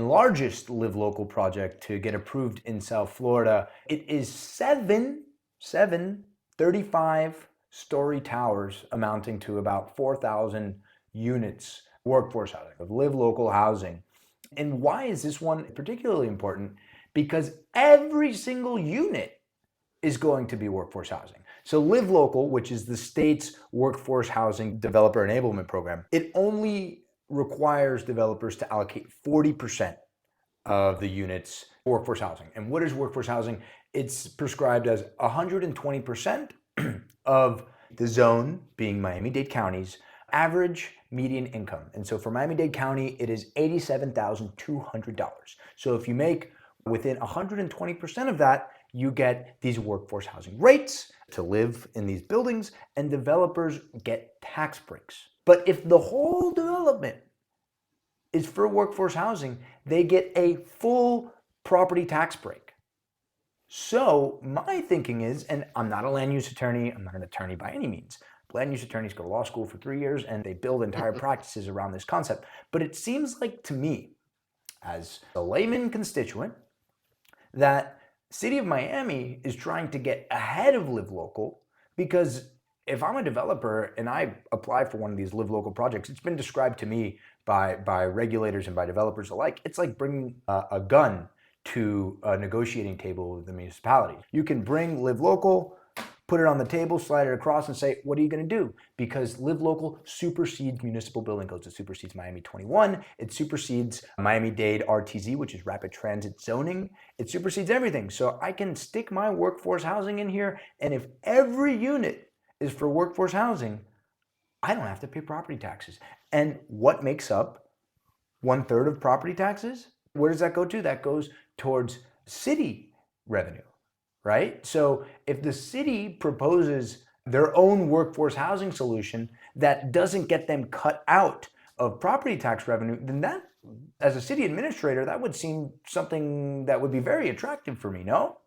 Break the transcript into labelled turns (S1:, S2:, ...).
S1: largest Live Local project to get approved in South Florida. It is seven 35-story towers amounting to about 4,000 units workforce housing, of Live Local housing. And why is this one particularly important? Because every single unit is going to be workforce housing. So Live Local, which is the state's workforce housing developer enablement program, it only requires developers to allocate 40% of the units workforce housing. And what is workforce housing? It's prescribed as 120% of the zone, being Miami-Dade County's average median income. And so for Miami-Dade County, it is $87,200. So if you make within 120% of that, you get these workforce housing rates to live in these buildings, and developers get tax breaks. But if the whole development is for workforce housing, they get a full property tax break. So my thinking is, and I'm not a land use attorney, I'm not an attorney by any means. Land use attorneys go to law school for 3 years and they build entire practices around this concept. But it seems like to me, as a layman constituent, that City of Miami is trying to get ahead of Live Local, because if I'm a developer and I apply for one of these Live Local projects, it's been described to me by regulators and by developers alike, it's like bringing a gun to a negotiating table with the municipality. You can bring Live Local, put it on the table, slide it across and say, what are you going to do? Because Live Local supersedes municipal building codes. It supersedes Miami 21. It supersedes Miami-Dade RTZ, which is rapid transit zoning. It supersedes everything. So I can stick my workforce housing in here, and if every unit is for workforce housing, I don't have to pay property taxes. And what makes up 1/3 of property taxes? Where does that go to? That goes towards city revenue, right? So if the city proposes their own workforce housing solution that doesn't get them cut out of property tax revenue, then that, as a city administrator, that would seem something that would be very attractive for me, no?